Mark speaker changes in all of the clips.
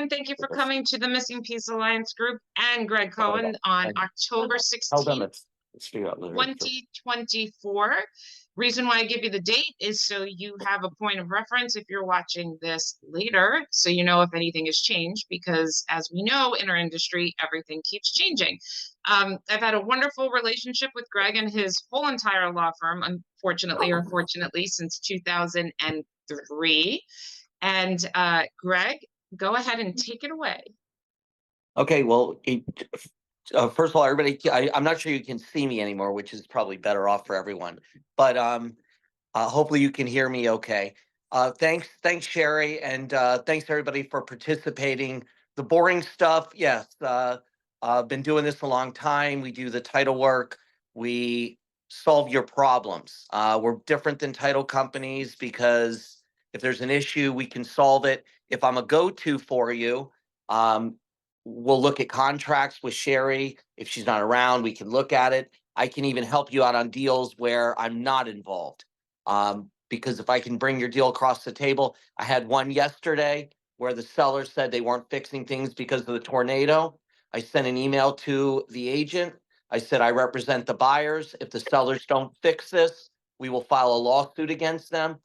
Speaker 1: everyone. Thank you for coming to the Missing Piece Alliance group and Greg
Speaker 2: Hold
Speaker 1: Cohen on
Speaker 2: on.
Speaker 1: October
Speaker 2: Hold on.
Speaker 1: 16th,
Speaker 2: Let's figure out later.
Speaker 1: 2024. Reason why I give you the date is so you have a point of reference if you're watching this later, so you know if anything has changed, because as we know in our industry, everything keeps changing. I've had a wonderful relationship with Greg and his whole entire law firm, unfortunately or fortunately, since 2003. And Greg, go ahead and take it away.
Speaker 2: Okay, well, first of all, everybody, I'm not sure you can see me anymore, which is probably better off for everyone. But hopefully you can hear me okay. Thanks, Sherry, and thanks everybody for participating. The boring stuff, yes. I've been doing this a long time. We do the title work. We solve your problems. We're different than title companies because if there's an issue, we can solve it. If I'm a go-to for you, we'll look at contracts with Sherry. If she's not around, we can look at it. I can even help you out on deals where I'm not involved. Because if I can bring your deal across the table, I had one yesterday where the seller said they weren't fixing things because of the tornado. I sent an email to the agent. I said, I represent the buyers. If the sellers don't fix this, we will file a lawsuit against them.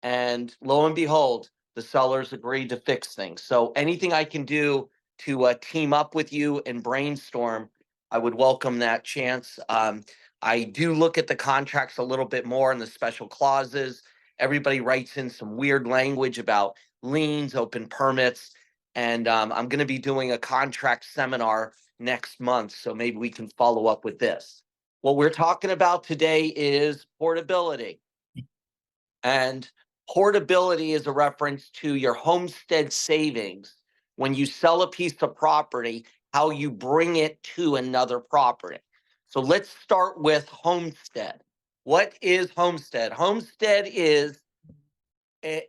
Speaker 2: And lo and behold, the sellers agreed to fix things. So anything I can do to team up with you and brainstorm, I would welcome that chance. I do look at the contracts a little bit more and the special clauses. Everybody writes in some weird language about liens, open permits, and I'm going to be doing a contract seminar next month, so maybe we can follow up with this. What we're talking about today is portability. And portability is a reference to your homestead savings when you sell a piece of property, how you bring it to another property. So let's start with homestead. What is homestead? Homestead is the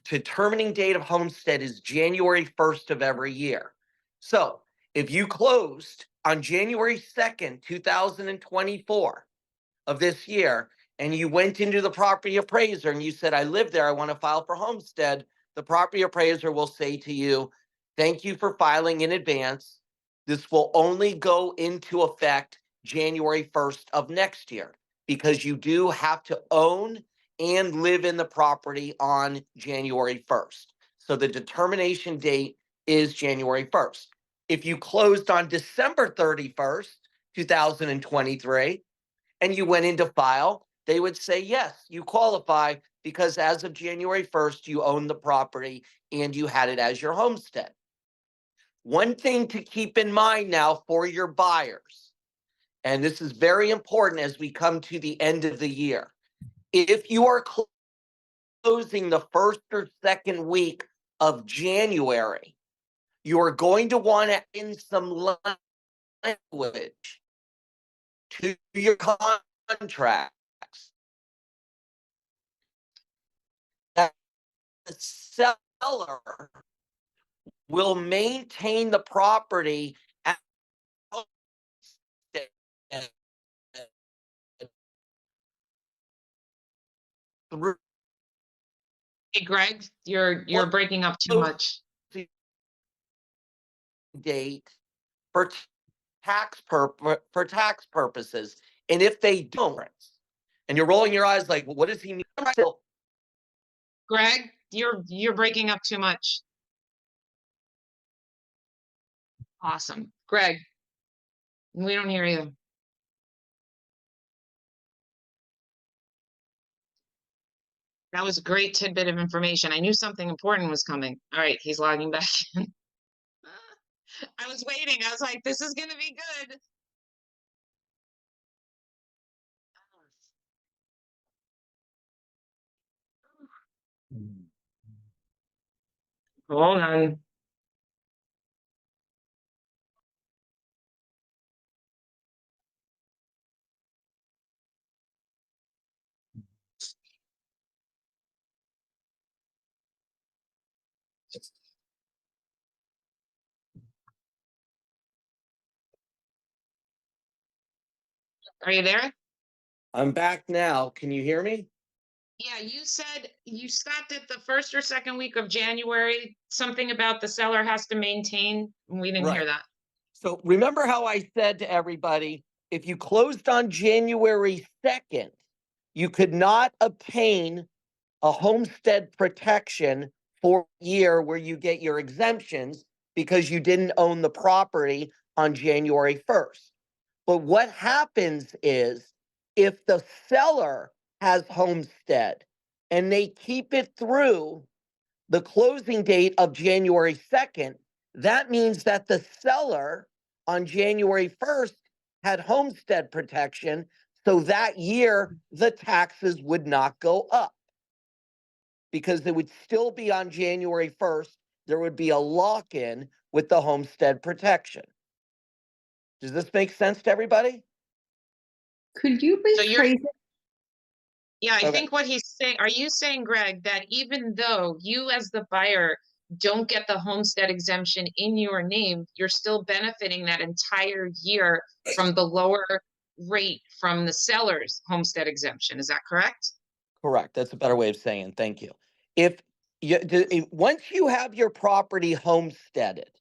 Speaker 2: determining date of homestead is January 1st of every year. So if you closed on January 2nd, 2024 of this year, and you went into the property appraiser and you said, I live there, I want to file for homestead, the property appraiser will say to you, thank you for filing in advance. This will only go into effect January 1st of next year because you do have to own and live in the property on January 1st. So the determination date is January 1st. If you closed on December 31st, 2023, and you went into file, they would say, yes, you qualify because as of January 1st, you own the property and you had it as your homestead. One thing to keep in mind now for your buyers, and this is very important as we come to the end of the year, if you are closing the first or second week of January, you are going to want to add in some language to your contracts that the seller will maintain the property at through
Speaker 1: Hey, Greg, you're breaking up too much.
Speaker 2: date for for tax purposes. And if they don't, and you're rolling your eyes like, well, what does he mean?
Speaker 1: Greg, you're breaking up too much. Awesome. Greg, we don't hear you. That was a great tidbit of information. I knew something important was coming. All right, he's logging back in. I was waiting. I was like, this is going to be good. Hold on. Are you there?
Speaker 2: I'm back now. Can you hear me?
Speaker 1: Yeah, you said you stopped at the first or second week of January, something about the seller has to maintain. We didn't hear
Speaker 2: Right.
Speaker 1: that.
Speaker 2: So remember how I said to everybody, if you closed on January 2nd, you could not obtain a homestead protection for a year where you get your exemptions because you didn't own the property on January 1st. But what happens is if the seller has homestead and they keep it through the closing date of January 2nd, that means that the seller on January 1st had homestead protection. So that year, the taxes would not go up because they would still be on January 1st. There would be a lock in with the homestead protection. Does this make sense to everybody?
Speaker 3: Could you
Speaker 1: So you're,
Speaker 3: rephrase it?
Speaker 1: yeah, I
Speaker 2: Okay.
Speaker 1: think what he's saying, are you saying, Greg, that even though you as the buyer don't get the homestead exemption in your name, you're still benefiting that entire year from the lower rate from the seller's homestead exemption? Is that correct?
Speaker 2: Correct. That's a better way of saying thank you. If once you have your property homesteaded,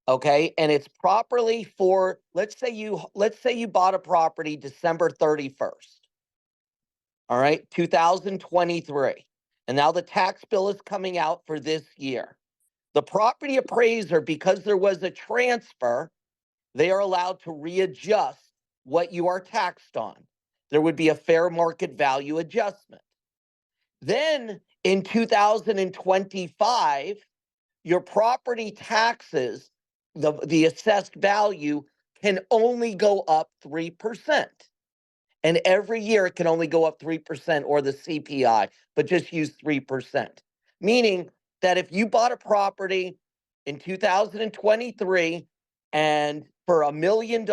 Speaker 2: okay, and it's properly for, let's say you bought a property December 31st, all right, 2023, and now the tax bill is coming out for this year. The property appraiser, because there was a transfer, they are allowed to readjust what you are taxed on. There would be a fair market value adjustment. Then in 2025, your property taxes, the assessed value can only go up 3%. And every year it can only go up 3% or the CPI, but just use 3%. Meaning that if you bought a property in 2023 and for $1 million,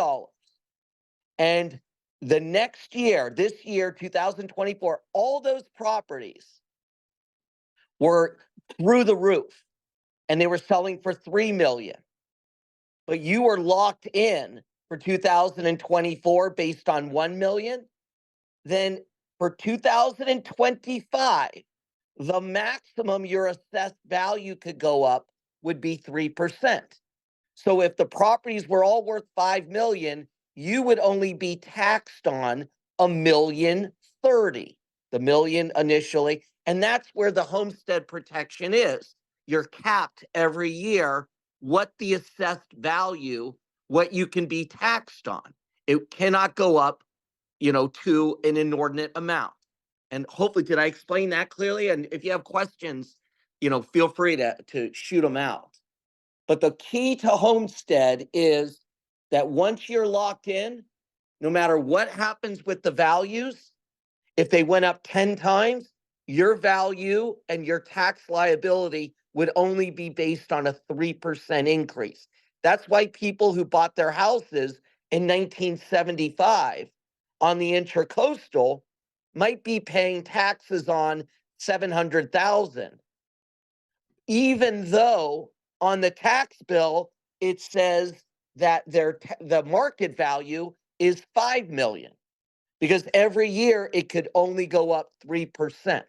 Speaker 2: and the next year, this year, 2024, all those properties were through the roof and they were selling for 3 million, but you were locked in for 2024 based on 1 million, then for 2025, the maximum your assessed value could go up would be 3%. So if the properties were all worth 5 million, you would only be taxed on 1,030,000, the million initially. And that's where the homestead protection is. You're capped every year what the assessed value, what you can be taxed on. It cannot go up, to an inordinate amount. And hopefully, did I explain that clearly? And if you have questions, feel free to shoot them out. But the key to homestead is that once you're locked in, no matter what happens with the values, if they went up 10 times, your value and your tax liability would only be based on a 3% increase. That's why people who bought their houses in 1975 on the Intracoastal might be paying taxes on 700,000, even though on the tax bill it says that the market value is 5 million, because every year it could only go up 3%.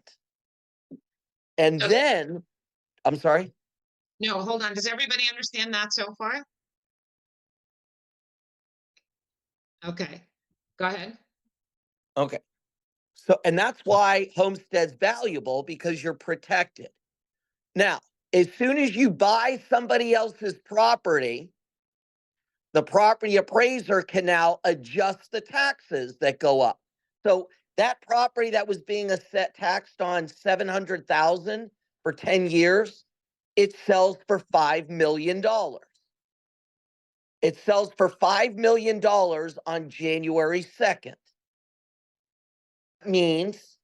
Speaker 2: And
Speaker 1: So,
Speaker 2: then, I'm sorry.
Speaker 1: no, hold on. Does everybody understand that so far? Okay, go ahead.
Speaker 2: Okay. So, and that's why homestead's valuable, because you're protected. Now, as soon as you buy somebody else's property, the property appraiser can now adjust the taxes that go up. So that property that was being taxed on 700,000 for 10 years, it sells for $5 million. It sells for $5 million on January 2nd. That means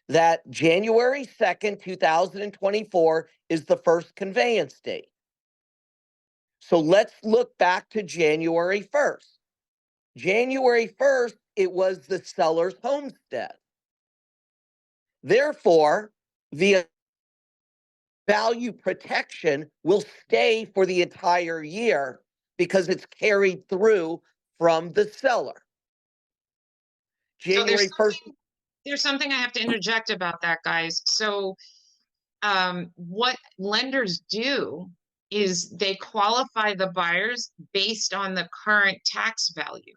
Speaker 2: that January 2nd, 2024 is the first conveyance date. So let's look back to January 1st. January 1st, it was the seller's homestead. Therefore, the value protection will stay for the entire year because it's carried through from the seller.
Speaker 1: So there's
Speaker 2: January 1st.
Speaker 1: there's something I have to interject about that, guys. So, what lenders do is they qualify the buyers based on the current tax value.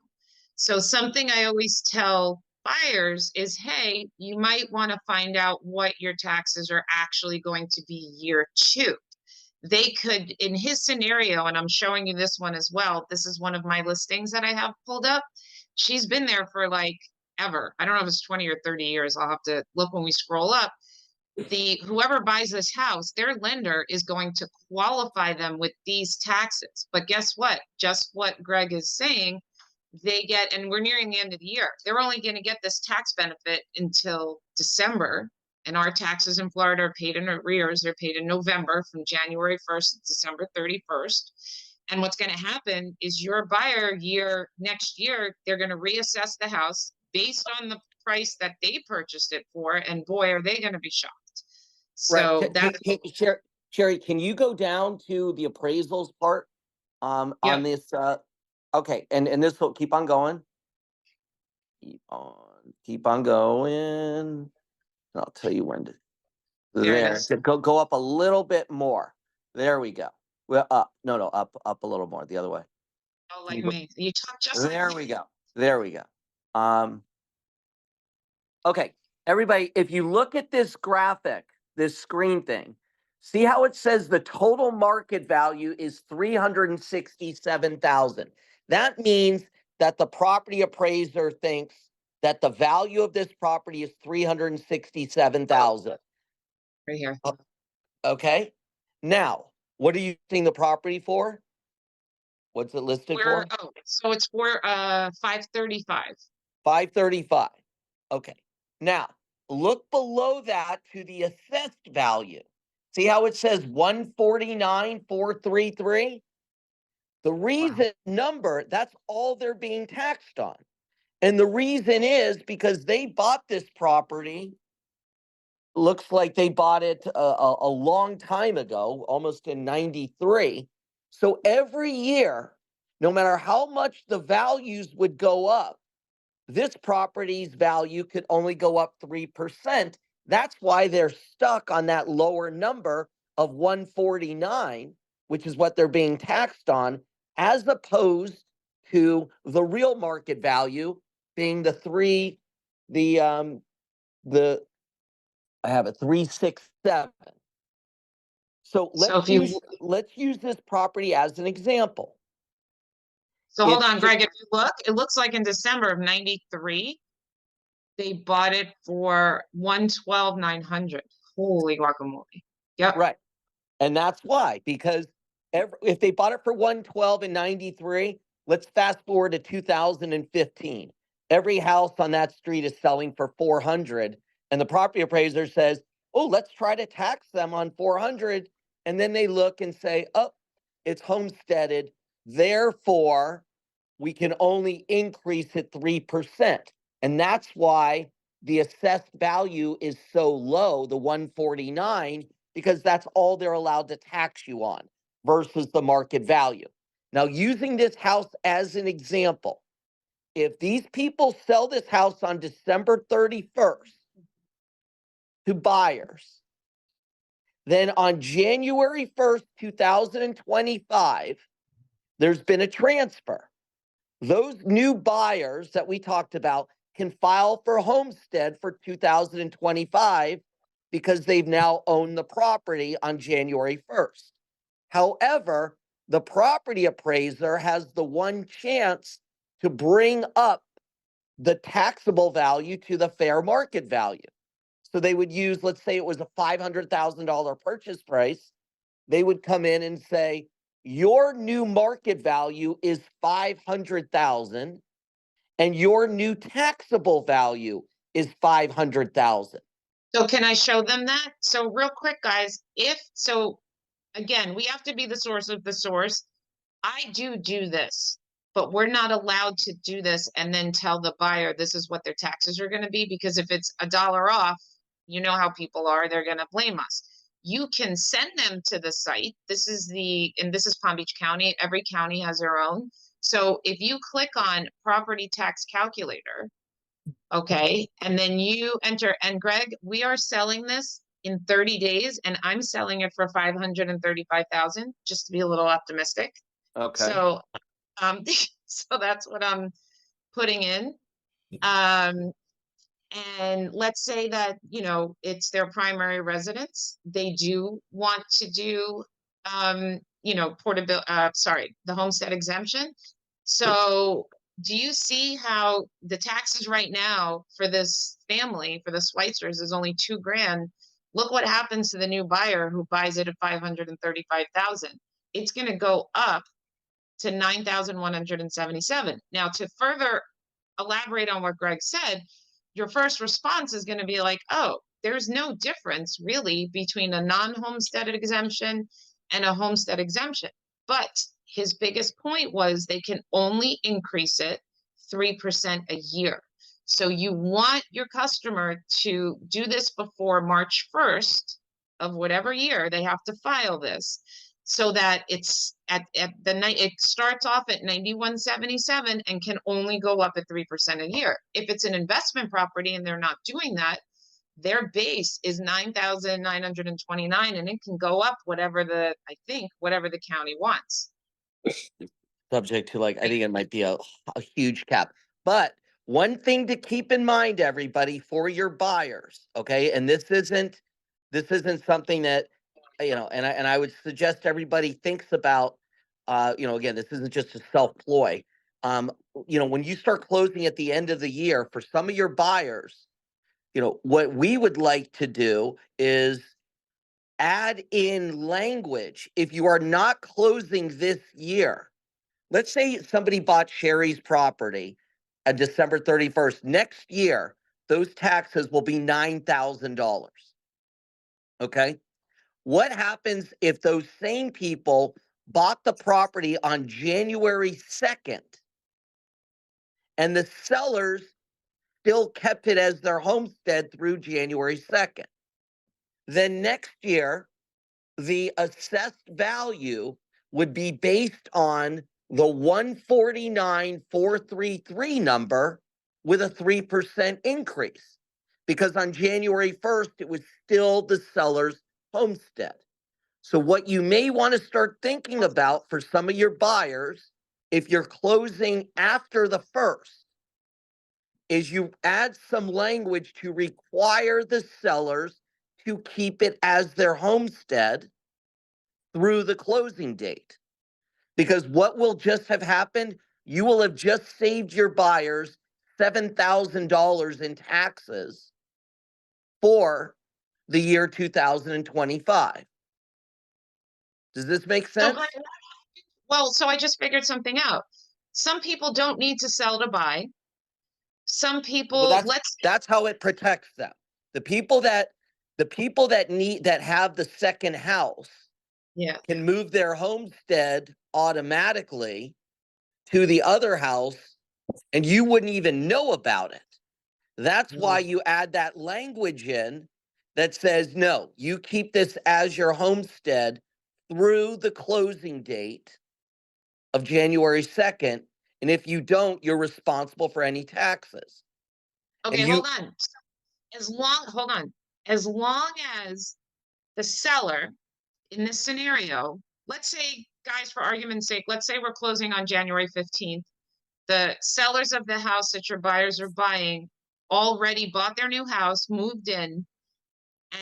Speaker 1: So something I always tell buyers is, hey, you might want to find out what your taxes are actually going to be year two. They could, in his scenario, and I'm showing you this one as well. This is one of my listings that I have pulled up. She's been there for like ever. I don't know if it's 20 or 30 years. I'll have to look when we scroll up. The whoever buys this house, their lender is going to qualify them with these taxes. But guess what? Just what Greg is saying, they get, and we're nearing the end of the year. They're only going to get this tax benefit until December. And our taxes in Florida are paid in arrears. They're paid in November from January 1st to December 31st. And what's going to happen is your buyer year next year, they're going to reassess the house based on the price that they purchased it for. And boy, are they going to be shocked.
Speaker 2: Right.
Speaker 1: So that,
Speaker 2: Sherry, can you go down to the appraisals part on
Speaker 1: yep,
Speaker 2: this? Okay, and this will keep on going. Keep on going. I'll tell you when to.
Speaker 1: there it
Speaker 2: There.
Speaker 1: is.
Speaker 2: Go up a little bit more. There we go. Well, up. No, up a little more the other way.
Speaker 1: Oh, like me. You talk just like
Speaker 2: There
Speaker 1: me.
Speaker 2: we go. There we go. Okay, everybody, if you look at this graphic, this screen thing, see how it says the total market value is 367,000. That means that the property appraiser thinks that the value of this property is 367,000.
Speaker 1: Right here.
Speaker 2: Okay? Now, what are you using the property for? What's it listed for?
Speaker 1: So it's for 535.
Speaker 2: 535. Okay. Now, look below that to the assessed value. See how it says 149,433? The reason number, that's all they're being taxed on. And the reason is because they bought this property. Looks like they bought it a long time ago, almost in 93. So every year, no matter how much the values would go up, this property's value could only go up 3%. That's why they're stuck on that lower number of 149, which is what they're being taxed on, as opposed to the real market value being the I have a 367. So
Speaker 1: So if you,
Speaker 2: let's use this property as an example.
Speaker 1: so hold
Speaker 2: It's
Speaker 1: on, Greg, if you look, it looks like in December of 93, they bought it for 112,900. Holy guacamole. Yep.
Speaker 2: right. And that's why, because if they bought it for 112 in 93, let's fast forward to 2015. Every house on that street is selling for 400, and the property appraiser says, "Oh, let's try to tax them on 400." And then they look and say, "Oh, it's homesteaded, therefore we can only increase it 3%." And that's why the assessed value is so low, the 149, because that's all they're allowed to tax you on versus the market value. Now, using this house as an example, if these people sell this house on December 31st to buyers, then on January 1st, 2025, there's been a transfer. Those new buyers that we talked about can file for homestead for 2025 because they've now owned the property on January 1st. However, the property appraiser has the one chance to bring up the taxable value to the fair market value. So they would use, let's say it was a $500,000 purchase price. They would come in and say, your new market value is 500,000 and your new taxable value is 500,000.
Speaker 1: So can I show them that? So real quick, guys, again, we have to be the source of the source. I do this, but we're not allowed to do this and then tell the buyer this is what their taxes are going to be, because if it's $1 off, you know how people are, they're going to blame us. You can send them to the site. This is Palm Beach County. Every county has their own. So if you click on property tax calculator, Okay. And then you enter, and Greg, we are selling this in 30 days and I'm selling it for 535,000, just to be a little optimistic.
Speaker 2: Okay.
Speaker 1: So, so that's what I'm putting in. Um, and let's say that, you know, it's their primary residence. They do want to do, you know, the homestead exemption. So do you see how the taxes right now for this family, for the Schweitzers, is only 2 grand? Look what happens to the new buyer who buys it at 535,000. It's going to go up to 9,177. Now, to further elaborate on what Greg said, your first response is going to be like, oh, there's no difference really between a non-homestead exemption and a homestead exemption. But his biggest point was they can only increase it 3% a year. So you want your customer to do this before March 1st of whatever year they have to file this, so that it's at the night, it starts off at 9177 and can only go up at 3% a year. If it's an investment property and they're not doing that, their base is 9,929 and it can go up whatever whatever the county wants.
Speaker 2: Subject to, like, I think it might be a huge cap. But one thing to keep in mind, everybody, for your buyers, okay, and this isn't something that, you know, and I would suggest everybody thinks about, you know, again, this isn't just a self-ploy. You know, when you start closing at the end of the year, for some of your buyers, you know, what we would like to do is add in language. If you are not closing this year, let's say somebody bought Sherry's property on December 31st. Next year, those taxes will be $9,000. Okay. What happens if those same people bought the property on January 2nd and the sellers still kept it as their homestead through January 2nd? Then next year, the assessed value would be based on the 149,433 number with a 3% increase, because on January 1st, it was still the seller's homestead. So what you may want to start thinking about for some of your buyers, if you're closing after the 1st, is you add some language to require the sellers to keep it as their homestead through the closing date. Because what will just have happened, you will have just saved your buyers $7,000 in taxes for the year 2025. Does this make sense?
Speaker 1: Well, so I just figured something out. Some people don't need to sell to buy. Some people,
Speaker 2: Well, that's how it protects them. The people that have the second house,
Speaker 1: yeah,
Speaker 2: can move their homestead automatically to the other house and you wouldn't even know about it. That's why you add that language in that says, no, you keep this as your homestead through the closing date of January 2nd. And if you don't, you're responsible for any taxes.
Speaker 1: okay,
Speaker 2: And
Speaker 1: hold on. Hold on. As long as the seller in this scenario, let's say, guys, for argument's sake, let's say we're closing on January 15th. The sellers of the house that your buyers are buying already bought their new house, moved in,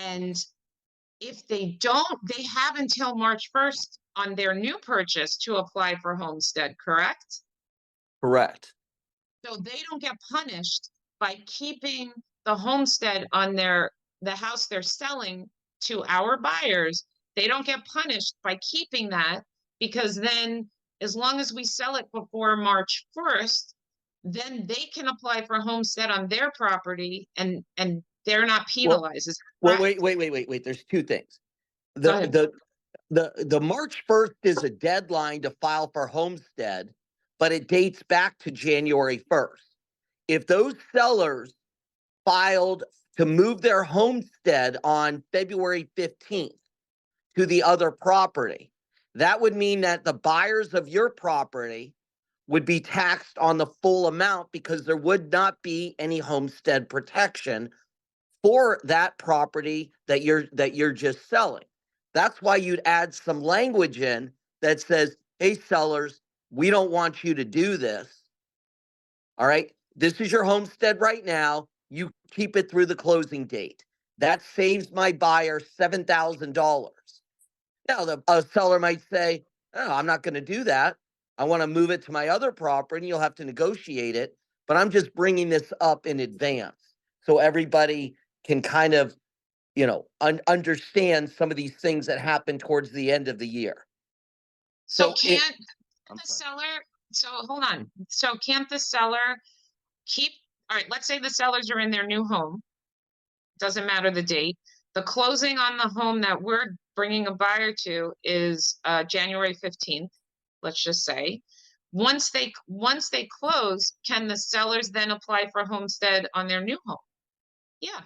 Speaker 1: and if they don't, they have until March 1st on their new purchase to apply for homestead, correct?
Speaker 2: correct.
Speaker 1: So they don't get punished by keeping the homestead on the house they're selling to our buyers. They don't get punished by keeping that, because then as long as we sell it before March 1st, then they can apply for homestead on their property and they're not penalized.
Speaker 2: Well, wait. There's two things.
Speaker 1: Go ahead.
Speaker 2: The March 1st is a deadline to file for homestead, but it dates back to January 1st. If those sellers filed to move their homestead on February 15th to the other property, that would mean that the buyers of your property would be taxed on the full amount because there would not be any homestead protection for that property that you're just selling. That's why you'd add some language in that says, hey, sellers, we don't want you to do this. All right. This is your homestead right now. You keep it through the closing date. That saves my buyer $7,000. Now, a seller might say, oh, I'm not going to do that. I want to move it to my other property, and you'll have to negotiate it. But I'm just bringing this up in advance so everybody can kind of, understand some of these things that happen towards the end of the year.
Speaker 1: So
Speaker 2: So
Speaker 1: can't the seller, so hold on. So can't the seller keep, all right, let's say the sellers are in their new home. Doesn't matter the date. The closing on the home that we're bringing a buyer to is January 15th, let's just say. Once they close, can the sellers then apply for homestead on their new home? Yeah.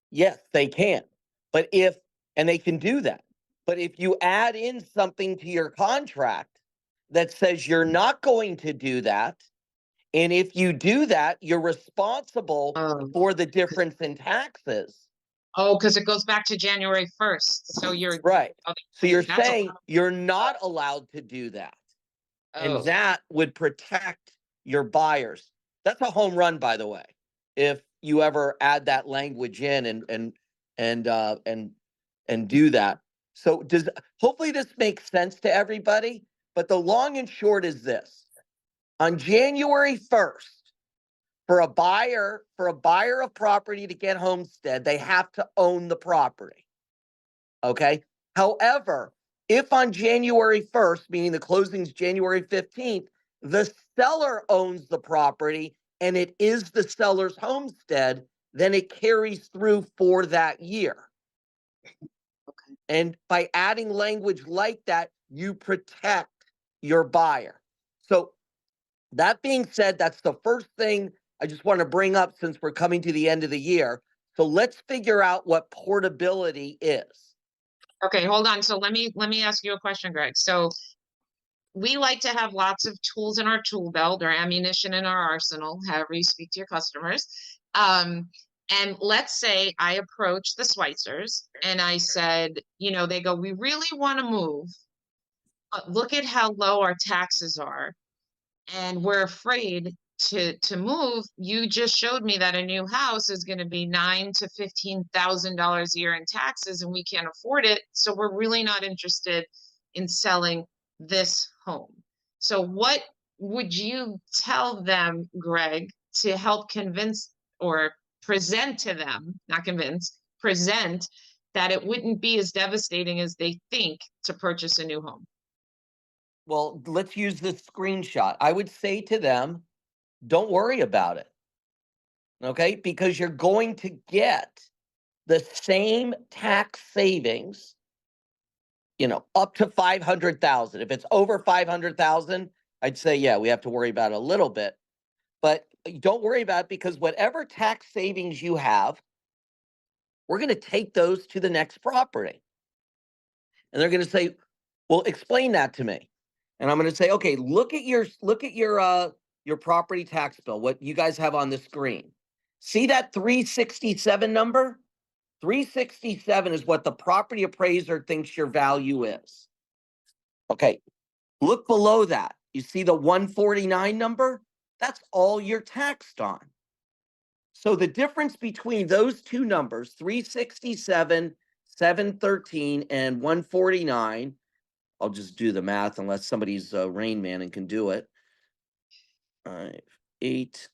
Speaker 2: Yes, they can. And they can do that. But if you add in something to your contract that says you're not going to do that, and if you do that, you're responsible for the difference in taxes.
Speaker 1: Oh, because it goes back to January 1st. So you're
Speaker 2: right. So you're
Speaker 1: that's
Speaker 2: saying you're not allowed to do that. And that would protect your buyers. That's a home run, by the way. If you ever add that language in and do that. So hopefully this makes sense to everybody, but the long and short is this. On January 1st, for a buyer of property to get homestead, they have to own the property. Okay? However, if on January 1st, meaning the closing's January 15th, the seller owns the property and it is the seller's homestead, then it carries through for that year. Okay. And by adding language like that, you protect your buyer. So that being said, that's the first thing I just want to bring up since we're coming to the end of the year. So let's figure out what portability is.
Speaker 1: Okay, hold on. So let me ask you a question, Greg. So we like to have lots of tools in our tool belt or ammunition in our arsenal, however you speak to your customers. And let's say I approach the Schweitzers and I said, they go, we really want to move, but look at how low our taxes are. And we're afraid to move. You just showed me that a new house is going to be $9,000 to $15,000 a year in taxes, and we can't afford it. So we're really not interested in selling this home. So what would you tell them, Greg, to help convince or present to them, not convince, present that it wouldn't be as devastating as they think to purchase a new home?
Speaker 2: Well, let's use this screenshot. I would say to them, don't worry about it. Okay? Because you're going to get the same tax savings, up to 500,000. If it's over 500,000, I'd say, yeah, we have to worry about it a little bit. But don't worry about it because whatever tax savings you have, we're going to take those to the next property. And they're going to say, well, explain that to me. And I'm going to say, okay, look at your property tax bill, what you guys have on the screen. See that 367 number? 367 is what the property appraiser thinks your value is. Okay, look below that. You see the 149 number? That's all you're taxed on. So the difference between those two numbers, 367, 713, and 149, I'll just do the math unless somebody's Rain Man and can do it. 5, 8.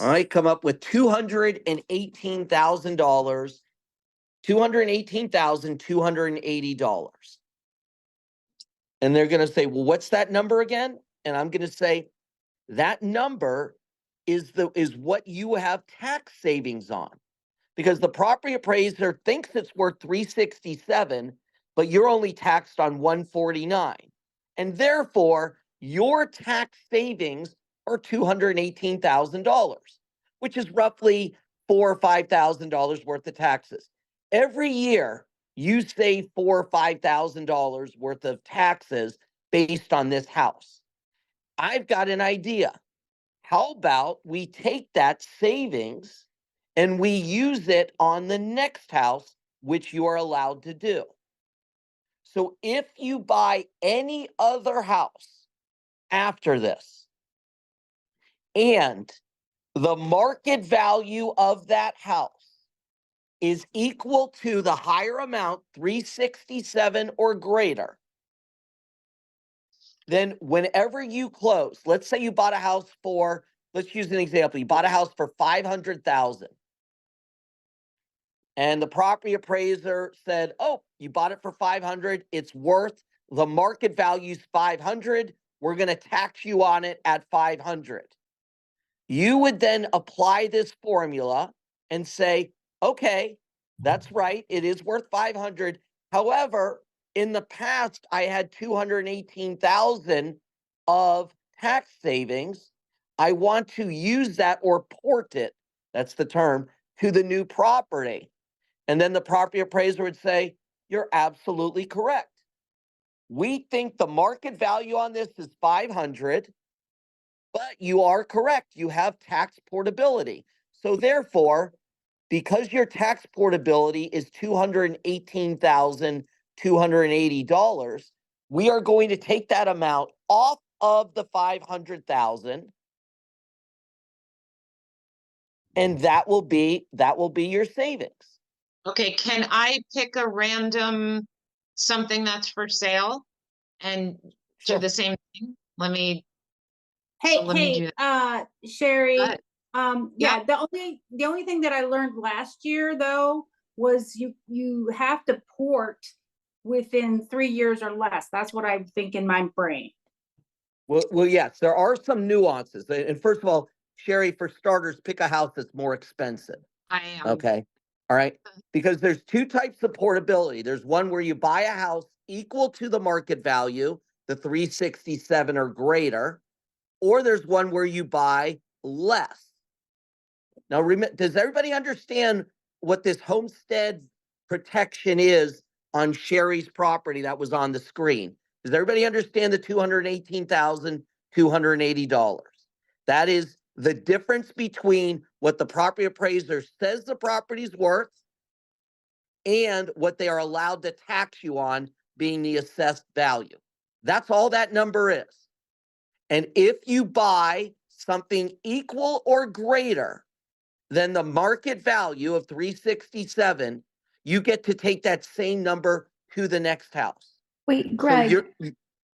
Speaker 2: I come up with $218,000, $218,280. And they're going to say, well, what's that number again? And I'm going to say, that number is what you have tax savings on. Because the property appraiser thinks it's worth 367, but you're only taxed on 149. And therefore, your tax savings are $218,000, which is roughly $4,000 or $5,000 worth of taxes. Every year, you save $4,000 or $5,000 worth of taxes based on this house. I've got an idea. How about we take that savings and we use it on the next house, which you are allowed to do. So if you buy any other house after this, and the market value of that house is equal to the higher amount, 367 or greater, then whenever you close, let's say you bought a house for, let's use an example, you bought a house for 500,000. And the property appraiser said, "Oh, you bought it for 500. It's worth, the market value's 500. We're going to tax you on it at 500." You would then apply this formula and say, "Okay, that's right. It is worth 500. However, in the past, I had 218,000 of tax savings. I want to use that or port it, that's the term, to the new property." And then the property appraiser would say, "You're absolutely correct. We think the market value on this is 500, but you are correct. You have tax portability. So therefore, because your tax portability is $218,280, we are going to take that amount off of the 500,000, and that will be your savings."
Speaker 1: Okay, can I pick a random something that's for sale and do
Speaker 2: Sure.
Speaker 1: the same thing? Let me
Speaker 4: Hey,
Speaker 1: let me do
Speaker 4: Sherry.
Speaker 1: that.
Speaker 4: Yeah, the only thing that I learned last year though was you have to port within 3 years or less. That's what I think in my brain.
Speaker 2: Well, yes, there are some nuances. And first of all, Sherry, for starters, pick a house that's more expensive.
Speaker 1: I am.
Speaker 2: Okay. All right. Because there's two types of portability. There's one where you buy a house equal to the market value, the 367 or greater, or there's one where you buy less. Now, does everybody understand what this homestead protection is on Sherry's property that was on the screen? Does everybody understand the $218,280? That is the difference between what the property appraiser says the property's worth and what they are allowed to tax you on, being the assessed value. That's all that number is. And if you buy something equal or greater than the market value of 367, you get to take that same number to the next house.
Speaker 3: Wait,
Speaker 2: So
Speaker 3: Greg,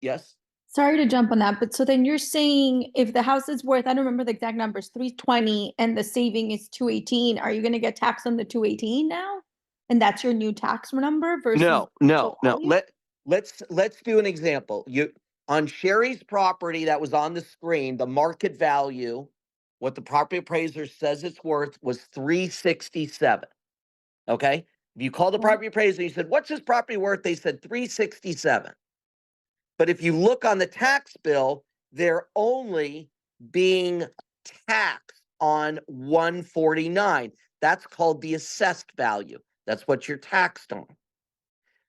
Speaker 2: yes.
Speaker 3: sorry to jump on that, but so then you're saying if the house is worth, I don't remember the exact numbers, 320 and the saving is 218, are you going to get taxed on the 218 now? And that's your new tax number versus
Speaker 2: No.
Speaker 3: value?
Speaker 2: Let's do an example. On Sherry's property that was on the screen, the market value, what the property appraiser says it's worth, was 367. Okay. If you call the property appraiser, you said, "What's this property worth?" They said 367. But if you look on the tax bill, they're only being taxed on 149. That's called the assessed value. That's what you're taxed on.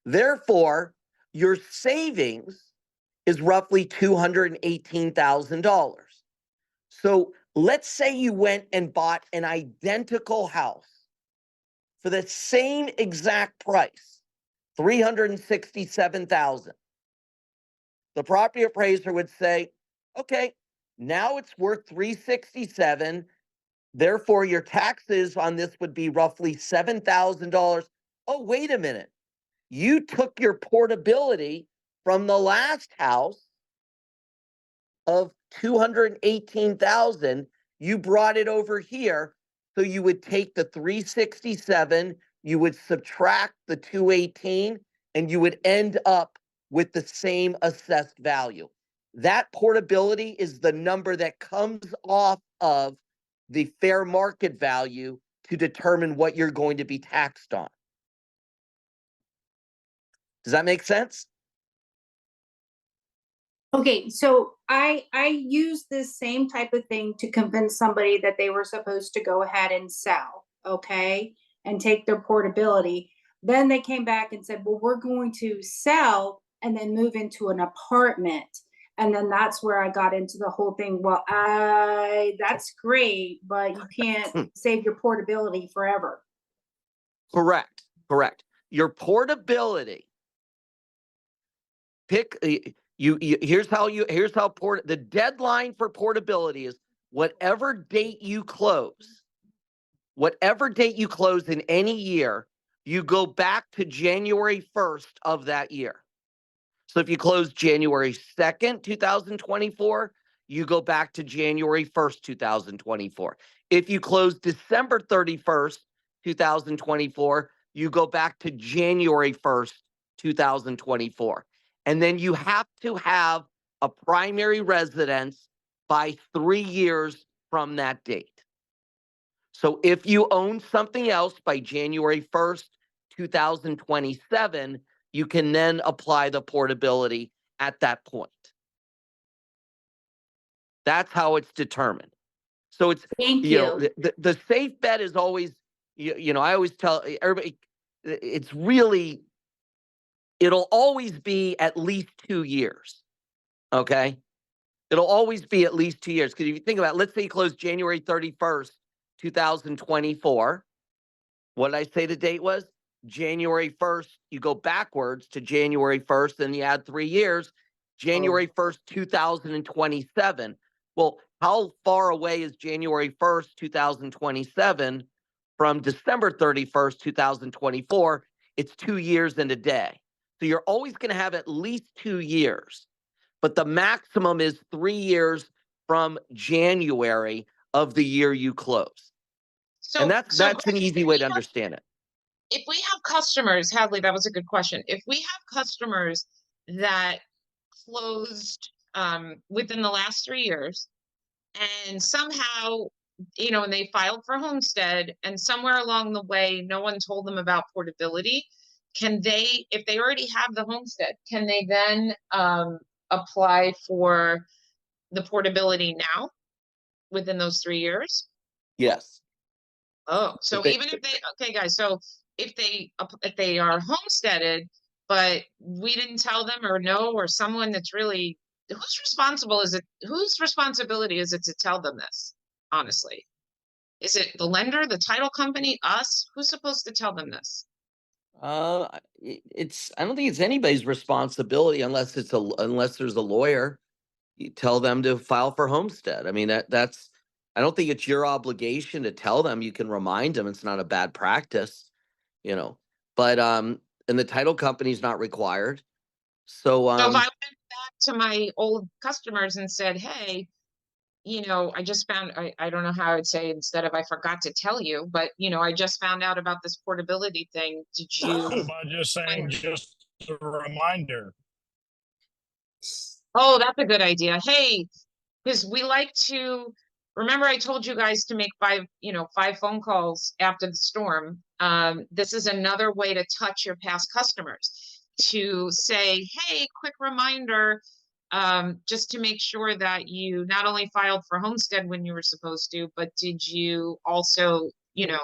Speaker 2: Therefore, your savings is roughly $218,000. So let's say you went and bought an identical house for the same exact price, $367,000. The property appraiser would say, "Okay, now it's worth 367. Therefore, your taxes on this would be roughly $7,000. Oh, wait a minute. You took your portability from the last house of 218,000. You brought it over here. So you would take the 367, you would subtract the 218, and you would end up with the same assessed value." That portability is the number that comes off of the fair market value to determine what you're going to be taxed on. Does that make sense?
Speaker 4: Okay, so I used this same type of thing to convince somebody that they were supposed to go ahead and sell, okay, and take their portability. Then they came back and said, "Well, we're going to sell and then move into an apartment." And then that's where I got into the whole thing. Well, that's great, but you can't save your portability forever.
Speaker 2: Correct. Correct. Your portability. Pick here's how the deadline for portability is whatever date you close. Whatever date you close in any year, you go back to January 1st of that year. So if you close January 2nd, 2024, you go back to January 1st, 2024. If you close December 31st, 2024, you go back to January 1st, 2024. And then you have to have a primary residence by 3 years from that date. So if you own something else by January 1st, 2027, you can then apply the portability at that point. That's how it's determined. So it's,
Speaker 4: Thank
Speaker 2: you know,
Speaker 4: you.
Speaker 2: the safe bet is always, you know, I always tell everybody, it's really, it'll always be at least 2 years. Okay. It'll always be at least 2 years. Because if you think about it, let's say you close January 31st, 2024. What did I say the date was? January 1st, you go backwards to January 1st, then you add 3 years, January 1st, 2027. Well, how far away is January 1st, 2027 from December 31st, 2024? It's 2 years and a day. So you're always going to have at least 2 years, but the maximum is 3 years from January of the year you close.
Speaker 1: So,
Speaker 2: And that's an easy way to understand it.
Speaker 1: If we have customers, Hadley, that was a good question. If we have customers that closed within the last 3 years, and somehow, you know, and they filed for homestead, and somewhere along the way, no one told them about portability, can they, if they already have the homestead, can they then apply for the portability now within those 3 years?
Speaker 2: Yes.
Speaker 1: Oh, so
Speaker 2: If they-
Speaker 1: even if they, okay, guys, so if they are homesteaded, but we didn't tell them or know, or someone that's really, whose responsibility is it to tell them this? Honestly, is it the lender, the title company, us? Who's supposed to tell them this?
Speaker 2: I don't think it's anybody's responsibility unless there's a lawyer. You tell them to file for homestead. I mean, that's, I don't think it's your obligation to tell them. You can remind them. It's not a bad practice, you know, but, and the title company's not required. So,
Speaker 1: So if I went back to my old customers and said, hey, you know, I just found, I don't know how I'd say instead of I forgot to tell you, but, you know, I just found out about this portability thing. Did you?
Speaker 5: How about just saying just a reminder?
Speaker 1: Oh, that's a good idea. Hey, because we like to, remember I told you guys to make 5 phone calls after the storm. This is another way to touch your past customers, to say, hey, quick reminder, just to make sure that you not only filed for homestead when you were supposed to, but did you also, you know,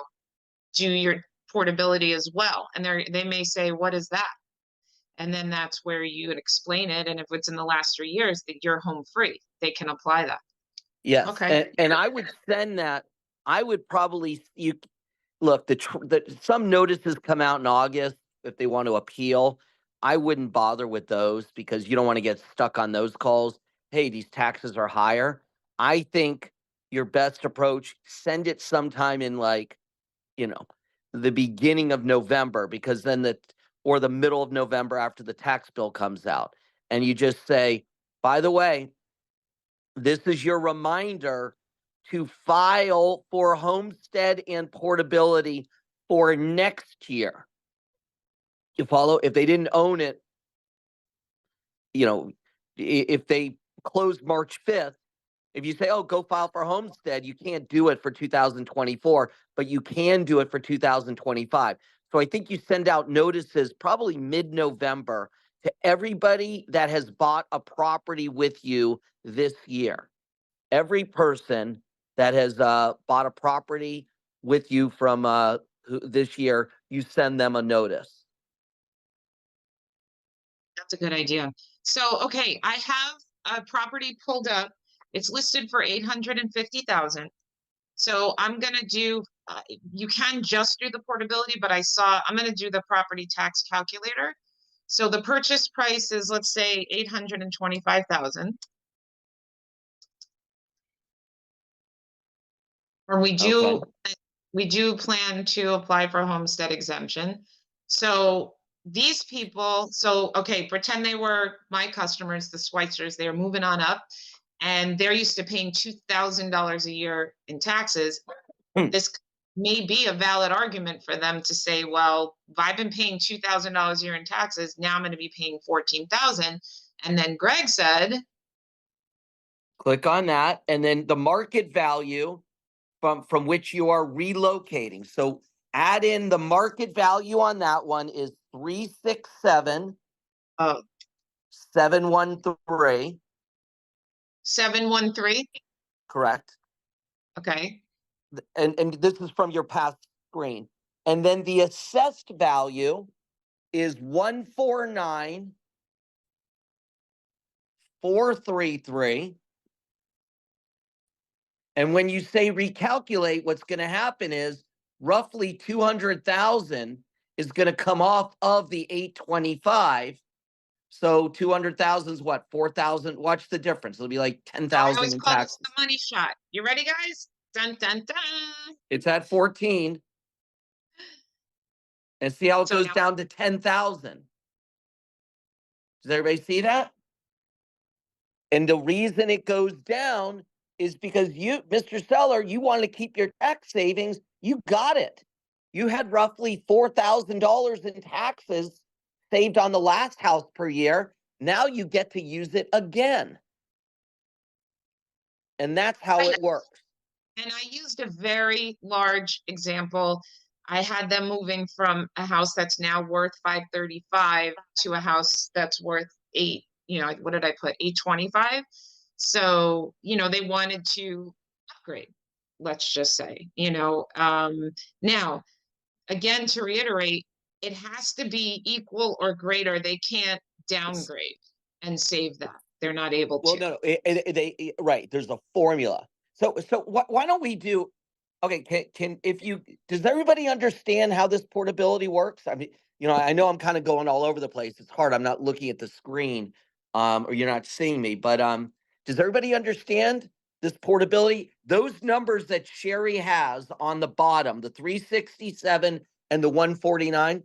Speaker 1: do your portability as well? And they may say, what is that? And then that's where you would explain it. And if it's in the last 3 years, that you're home free, they can apply that.
Speaker 2: yes.
Speaker 1: Okay.
Speaker 2: And I would send that. I would probably, look, some notices come out in August if they want to appeal. I wouldn't bother with those because you don't want to get stuck on those calls. Hey, these taxes are higher. I think your best approach, send it sometime in, like, you know, the beginning of November, because then or the middle of November after the tax bill comes out. And you just say, by the way, this is your reminder to file for homestead and portability for next year. You follow? If they didn't own it, you know, if they closed March 5th, if you say, oh, go file for homestead, you can't do it for 2024, but you can do it for 2025. So I think you send out notices probably mid-November to everybody that has bought a property with you this year. Every person that has bought a property with you from this year, you send them a notice.
Speaker 1: That's a good idea. So, okay, I a property pulled up. It's listed for 850,000. So I'm gonna do, you can just do the portability, but I'm gonna do the property tax calculator. So the purchase price is, let's say, 825,000. Or
Speaker 2: Okay.
Speaker 1: we do plan to apply for homestead exemption. So these people, okay, pretend they were my customers, the Schweitzers, they're moving on up, and they're used to paying $2,000 a year in taxes.
Speaker 2: Hmm.
Speaker 1: This may be a valid argument for them to say, well, if I've been paying $2,000 a year in taxes, now I'm going to be paying 14,000. And then Greg said,
Speaker 2: Click on that, and then the market value from which you are relocating. So add in the market value on that one is 367
Speaker 1: oh,
Speaker 2: 713.
Speaker 1: 713.
Speaker 2: Correct.
Speaker 1: Okay.
Speaker 2: And this is from your past screen. And then the assessed value is 149,433. And when you say recalculate, what's going to happen is roughly 200,000 is going to come off of the 825. So 200,000 is what? 4,000. Watch the difference. It'll be like
Speaker 1: So I
Speaker 2: 10,000
Speaker 1: always
Speaker 2: in
Speaker 1: call this
Speaker 2: taxes.
Speaker 1: the money shot. You ready, guys? Dun, dun, dun.
Speaker 2: It's at 14. And see how it
Speaker 1: So
Speaker 2: goes
Speaker 1: now,
Speaker 2: down to 10,000. Does everybody see that? And the reason it goes down is because you, Mr. Seller, you want to keep your tax savings. You got it. You had roughly $4,000 in taxes saved on the last house per year. Now you get to use it again. And that's how it works.
Speaker 1: and I used a very large example. I had them moving from a house that's now worth 535 to a house that's worth what did I put? 825. So, they wanted to upgrade, let's just say, now, again, to reiterate, it has to be equal or greater. They can't downgrade and save that. They're not able
Speaker 2: Well,
Speaker 1: to.
Speaker 2: no, right. There's a formula. So why don't we do? Okay, does everybody understand how this portability works? I mean, I know I'm kind of going all over the place. It's hard. I'm not looking at the screen, or you're not seeing me. But does everybody understand this portability? Those numbers that Sherry has on the bottom, the 367 and the 149,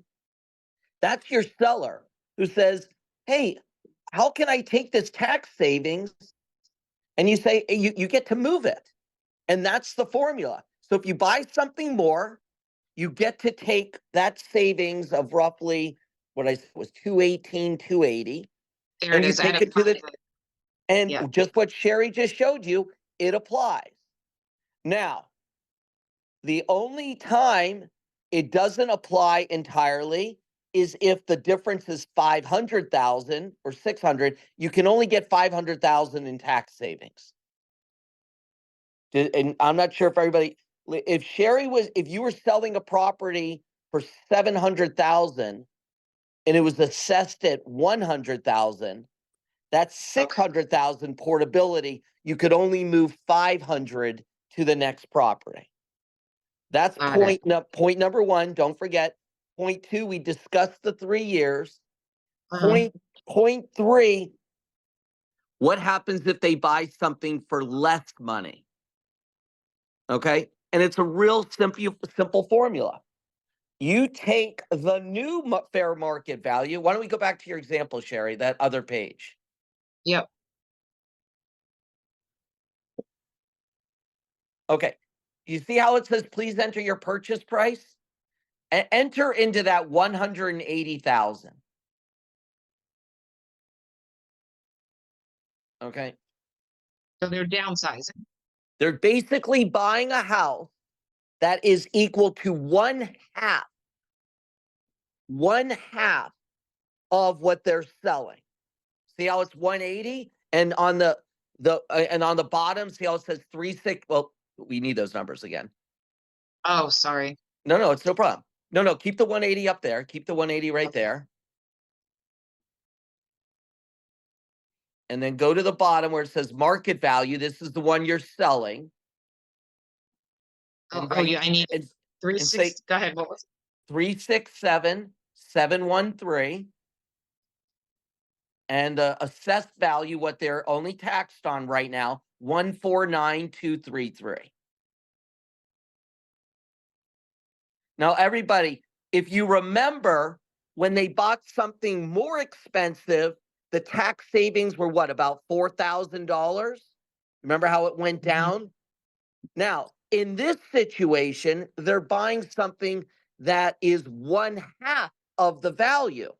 Speaker 2: that's your seller who says, "Hey, how can I take this tax savings?" And you say you get to move it. And that's the formula. So if you buy something more, you get to take that savings of roughly what I said was 218, 280,
Speaker 1: There
Speaker 2: and
Speaker 1: it
Speaker 2: you
Speaker 1: is. I had
Speaker 2: take
Speaker 1: to
Speaker 2: it to
Speaker 1: find
Speaker 2: the
Speaker 1: it.
Speaker 2: and
Speaker 1: Yeah.
Speaker 2: just what Sherry just showed you, it applies. Now, the only time it doesn't apply entirely is if the difference is 500,000 or 600, you can only get 500,000 in tax savings. And I'm not sure if you were selling a property for 700,000 and it was assessed at 100,000, that's 600,000 portability. You could only move 500 to the next property. That's
Speaker 1: Got it.
Speaker 2: point number one. Don't forget. Point two, we discussed the 3 years.
Speaker 1: Uh-huh.
Speaker 2: Point three, what happens if they buy something for less money? Okay. And it's a real simple formula. You take the new fair market value. Why don't we go back to your example, Sherry, that other page?
Speaker 1: Yep.
Speaker 2: Okay. You see how it says, please enter your purchase price? Enter into that 180,000. Okay.
Speaker 1: So they're downsizing.
Speaker 2: They're basically buying a house that is equal to one half of what they're selling. See how it's 180, and on the bottom, see how it says 36. Well, we need those numbers again.
Speaker 1: Oh, sorry.
Speaker 2: No, it's no problem. No, keep the 180 up there. Keep the 180 right there. and then go to the bottom where it says market value. This is the one you're selling.
Speaker 1: Oh,
Speaker 2: And
Speaker 1: oh yeah, I need
Speaker 2: and,
Speaker 1: three
Speaker 2: and say
Speaker 1: six. Go ahead. What was it?
Speaker 2: 367713. And assessed value, what they're only taxed on right now, 149233. Now, everybody, if you remember when they bought something more expensive, the tax savings were what, about $4,000? Remember how it went down? Now, in this situation, they're buying something that is 1/2 of the value.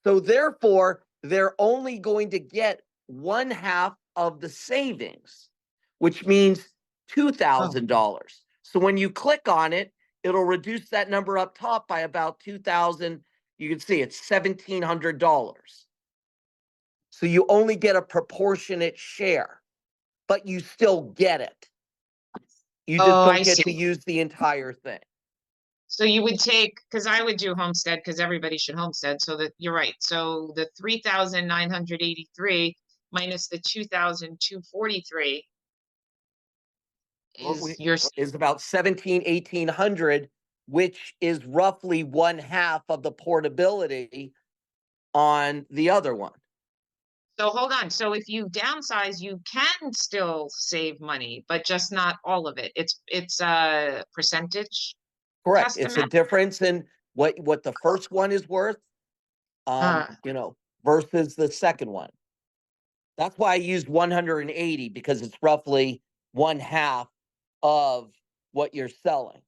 Speaker 2: So therefore, they're only going to get 1/2 of the savings, which means $2,000. So when you click on it, it'll reduce that number up top by about 2,000. You can see it's $1,700. So you only get a proportionate share, but you still get it. You just
Speaker 1: Oh,
Speaker 2: don't
Speaker 1: I
Speaker 2: get
Speaker 1: see.
Speaker 2: to use the entire thing.
Speaker 1: So you would take, because I would do homestead, because everybody should homestead. So that you're right. So the 3,983 minus the 2,243
Speaker 2: What
Speaker 1: is your.
Speaker 2: is about 1,800, which is roughly 1/2 of the portability on the other one.
Speaker 1: So hold on. So if you downsize, you can still save money, but just not all of it. It's a percentage
Speaker 2: Correct. It's a
Speaker 1: estimate.
Speaker 2: difference in what the first one is worth, versus the second one. That's why I used 180, because it's roughly 1/2 of what you're selling.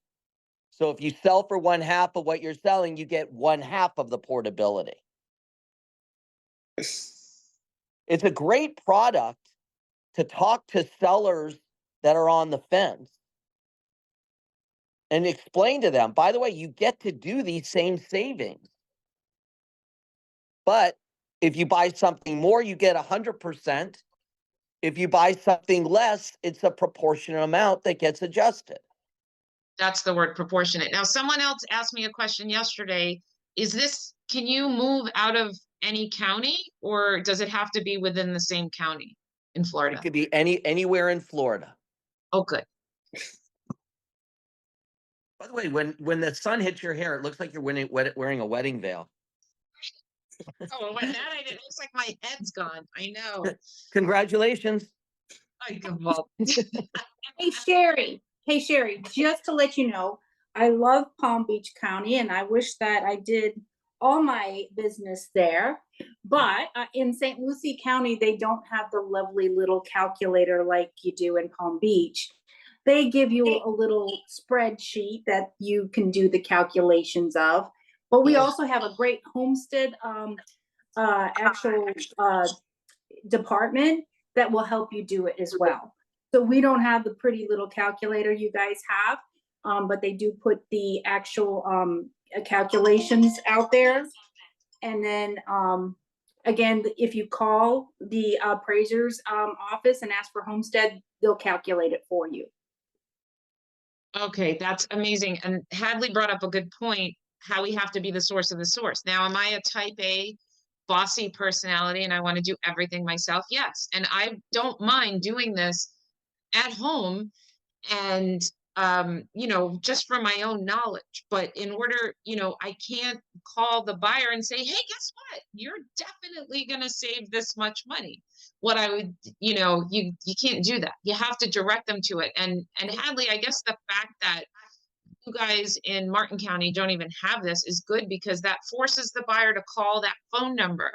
Speaker 2: So if you sell for 1/2 of what you're selling, you get 1/2 of the portability. It's a great product to talk to sellers that are on the fence and explain to them, by the way, you get to do these same savings. But if you buy something more, you get 100%. If you buy something less, it's a proportionate amount that gets adjusted.
Speaker 1: That's the word proportionate. Now, someone else asked me a question yesterday. Can you move out of any county, or does it have to be within the same county in
Speaker 2: It
Speaker 1: Florida?
Speaker 2: could be anywhere in Florida.
Speaker 1: Oh, good.
Speaker 2: By the way, when the sun hits your hair, it looks like you're wearing a wedding veil.
Speaker 1: Oh, what that I did. It looks like my head's gone. I know.
Speaker 2: Congratulations.
Speaker 1: Well,
Speaker 4: Hey Sherry, just to let you know, I love Palm Beach County and I wish that I did all my business there. But in St. Lucie County, they don't have the lovely little calculator like you do in Palm Beach. They give you a little spreadsheet that you can do the calculations of. But we also have a great homestead actual department that will help you do it as well. So we don't have the pretty little calculator you guys have, but they do put the actual calculations out there. And then again, if you call the appraiser's office and ask for homestead, they'll calculate it for you.
Speaker 1: okay, that's amazing. And Hadley brought up a good point, how we have to be the source of the source. Now, am I a type A bossy personality and I want to do everything myself? Yes. And I don't mind doing this at home and just for my own knowledge. But in order, I can't call the buyer and say, hey, guess what? You're definitely gonna save this much money. What I would, you can't do that. You have to direct them to it. And Hadley, I guess the fact that you guys in Martin County don't even have this is good, because that forces the buyer to call that phone number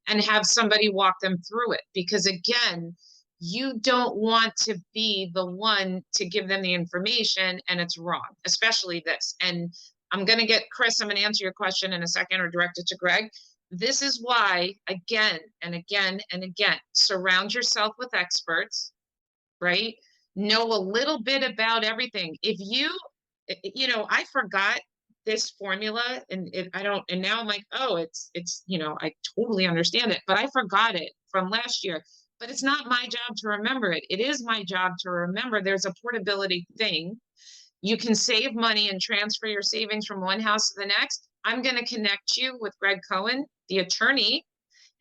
Speaker 1: and have somebody walk them through it. Because again, you don't want to be the one to give them the information and it's wrong, especially this. And I'm going to get Chris, I'm going to answer your question in a second or direct it to Greg. This is why, again and again and again, surround yourself with experts, right? Know a little bit about everything. I forgot this formula and now I'm like, oh, it's, I totally understand it, but I forgot it from last year. But it's not my job to remember it. It is my job to remember there's a portability thing. You can save money and transfer your savings from one house to the next. I'm going to connect you with Greg Cohen, the attorney,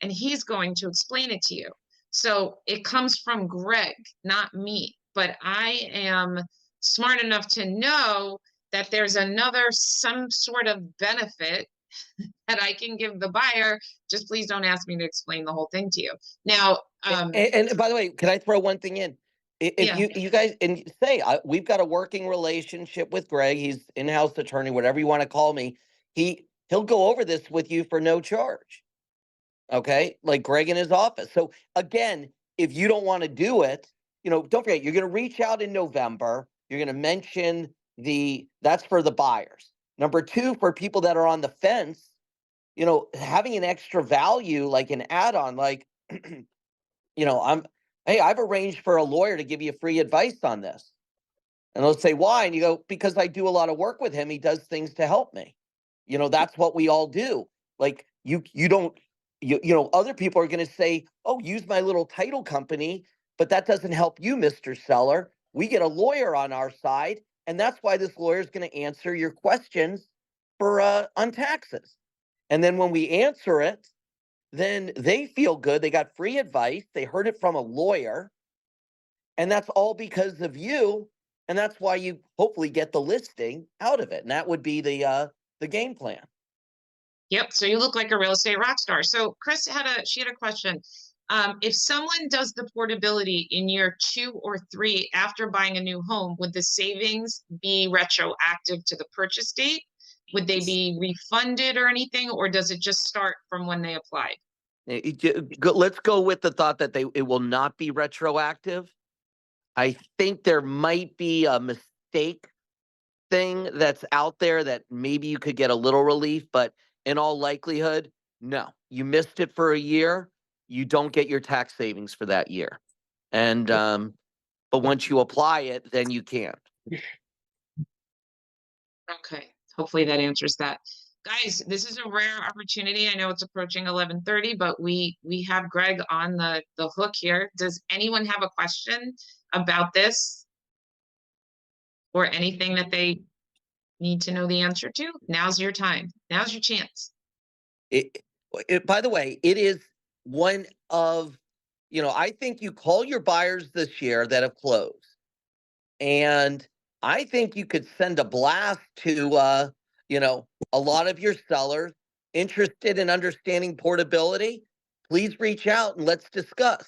Speaker 1: and he's going to explain it to you. So it comes from Greg, not me, but I am smart enough to know that there's some sort of benefit that I can give the buyer. Just please don't ask me to explain the whole thing to you. Now,
Speaker 2: And by the way, can I throw one thing in? If
Speaker 1: yeah.
Speaker 2: you guys and say we've got a working relationship with Greg, he's in-house attorney, whatever you want to call me. He'll go over this with you for no charge. Okay, like Greg in his office. So again, if you don't want to do it, don't forget you're going to reach out in November. You're going to mention that's for the buyers. Number two, for people that are on the fence, having an extra value like an add-on, like hey, I've arranged for a lawyer to give you free advice on this. And they'll say, why? And you go, because I do a lot of work with him. He does things to help me. That's what we all do. Like you don't, other people are going to say, oh, use my little title company, but that doesn't help you, Mr. Seller. We get a lawyer on our side. And that's why this lawyer is going to answer your questions on taxes. And then when we answer it, then they feel good. They got free advice. They heard it from a lawyer. And that's all because of you. And that's why you hopefully get the listing out of it. And that would be the game plan.
Speaker 1: Yep. So you look like a real estate rock star. So Chris had a question. If someone does the portability in year 2 or 3 after buying a new home, would the savings be retroactive to the purchase date? Would they be refunded or anything, or does it just start from when they applied?
Speaker 2: Let's go with the thought that it will not be retroactive. I think there might be a mistake thing that's out there that maybe you could get a little relief, but in all likelihood, no. You missed it for a year, you don't get your tax savings for that year. And but once you apply it, then you can.
Speaker 1: Okay. Hopefully that answers that. Guys, this is a rare opportunity. I know it's approaching 11:30, but we have Greg on the hook here. Does anyone have a question about this or anything that they need to know the answer to? Now's your time. Now's your chance.
Speaker 2: By the way, it is one of, I think you call your buyers this year that have closed. And I think you could send a blast to, a lot of your sellers interested in understanding portability. Please reach out and let's discuss.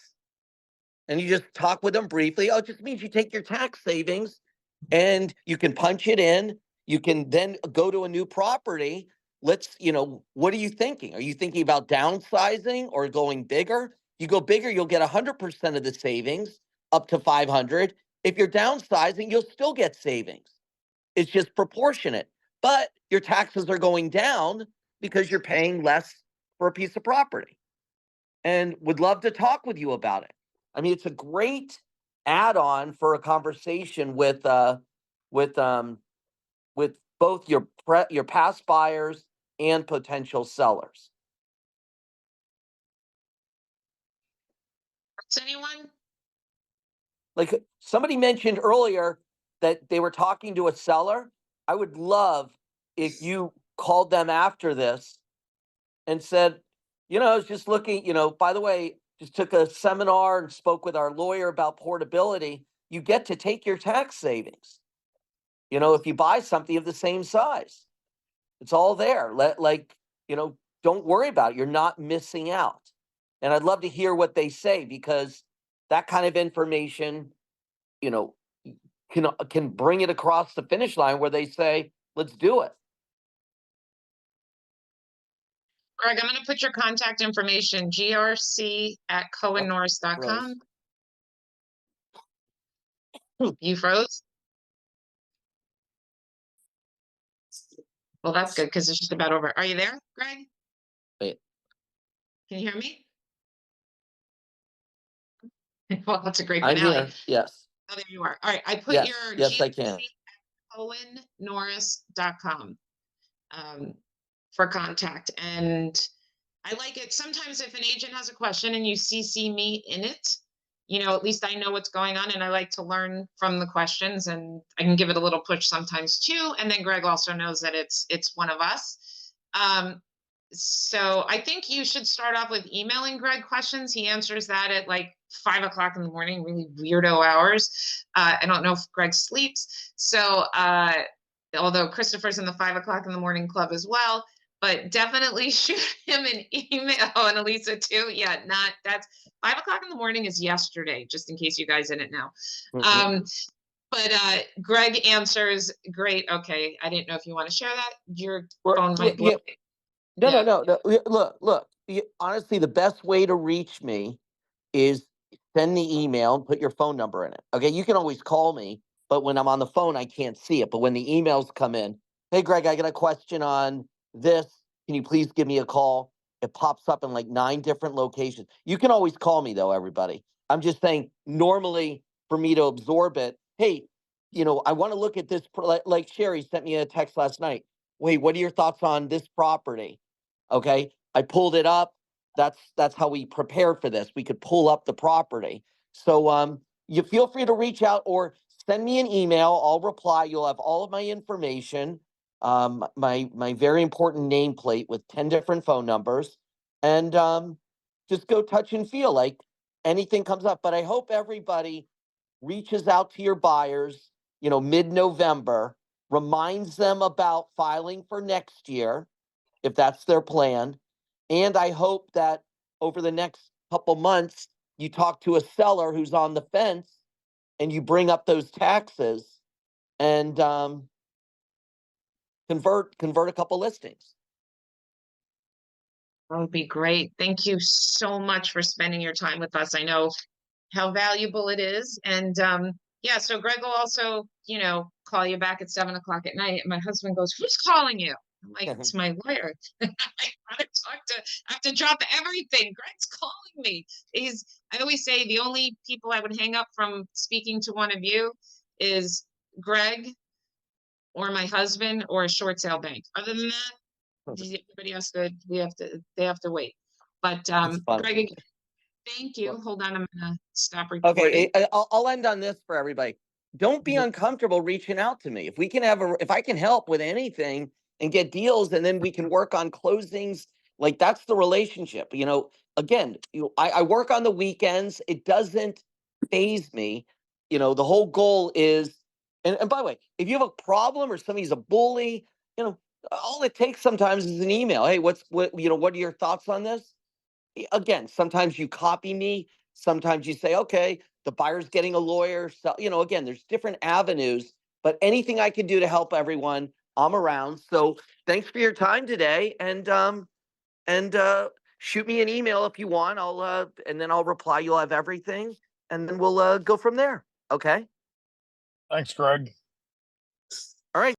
Speaker 2: And you just talk with them briefly. Oh, it just means you take your tax savings and you can punch it in. You can then go to a new property. What are you thinking? Are you thinking about downsizing or going bigger? You go bigger, you'll get 100% of the savings up to 500. If you're downsizing, you'll still get savings. It's just proportionate, but your taxes are going down because you're paying less for a piece of property. And would love to talk with you about it. I mean, it's a great add-on for a conversation with both your past buyers and potential sellers.
Speaker 1: Does anyone?
Speaker 2: Like somebody mentioned earlier that they were talking to a seller. I would love if you called them after this and said, I was just looking, by the way, just took a seminar and spoke with our lawyer about portability. You get to take your tax savings. If you buy something of the same size, it's all there. Don't worry about it. You're not missing out. And I'd love to hear what they say, because that kind of information, can bring it across the finish line where they say, let's do it.
Speaker 1: Greg, I'm going to put your contact information, grc@cohennorris.com. You froze? Well, that's good because it's just about over. Are you there, Greg?
Speaker 2: Wait.
Speaker 1: Can you hear me? Well, that's a great
Speaker 2: I'm
Speaker 1: finale.
Speaker 2: here. Yes.
Speaker 1: Oh, there you are. All right. I put
Speaker 2: Yes.
Speaker 1: your
Speaker 2: Yes, I can.
Speaker 1: cohennorris.com for contact. And I like it. Sometimes if an agent has a question and you CC me in it, at least I know what's going on, and I like to learn from the questions, and I can give it a little push sometimes too. And then Greg also knows that it's one of us. So I think you should start off with emailing Greg questions. He answers that at like 5 o'clock in the morning, really weirdo hours. I don't know if Greg sleeps. So, although Christopher's in the 5 o'clock in the morning club as well, but definitely shoot him an email. Oh, and Elisa too. Yeah, that's 5 o'clock in the morning is yesterday, just in case you guys didn't know. But Greg answers great. Okay, I didn't know if you want to share that. Your phone might blow.
Speaker 2: No. Look. Honestly, the best way to reach me is send the email and put your phone number in it. Okay, you can always call me, but when I'm on the phone, I can't see it. But when the emails come in, hey, Greg, I got a question on this. Can you please give me a call? It pops up in like 9 different locations. You can always call me though, everybody. I'm just saying, normally for me to absorb it, hey, I want to look at this. Like Sherry sent me a text last night. Wait, what are your thoughts on this property? Okay, I pulled it up. That's how we prepared for this. We could pull up the property. So you feel free to reach out or send me an email. I'll reply. You'll have all of my information, my very important nameplate with 10 different phone numbers, and just go touch and feel like anything comes up. But I hope everybody reaches out to your buyers, mid-November, reminds them about filing for next year, if that's their plan. And I hope that over the next couple months, you talk to a seller who's on the fence and you bring up those taxes and convert a couple listings.
Speaker 1: That would be great. Thank you so much for spending your time with us. I know how valuable it is. And yeah, so Greg will also, call you back at 7 o'clock at night. And my husband goes, "Who's calling you?" I'm like, "It's my lawyer." I have to drop everything. Greg's calling me. I always say the only people I would hang up from speaking to one of you is Greg or my husband or a short sale bank. Other than that, everybody else they have to wait. But Greg, again, thank you. Hold on, I'm gonna stop recording.
Speaker 2: Okay, I'll end on this for everybody. Don't be uncomfortable reaching out to me. If I can help with anything and get deals, and then we can work on closings, like that's the relationship. Again, I work on the weekends. It doesn't faze me. The whole goal is, and by the way, if you have a problem or somebody's a bully, all it takes sometimes is an email. Hey, what are your thoughts on this? Again, sometimes you copy me. Sometimes you say, okay, the buyer's getting a lawyer. So, again, there's different avenues, but anything I can do to help everyone, I'm around. So thanks for your time today. And shoot me an email if you want. And then I'll reply. You'll have everything. And then we'll go from there. Okay.
Speaker 5: Thanks, Greg.
Speaker 2: All right.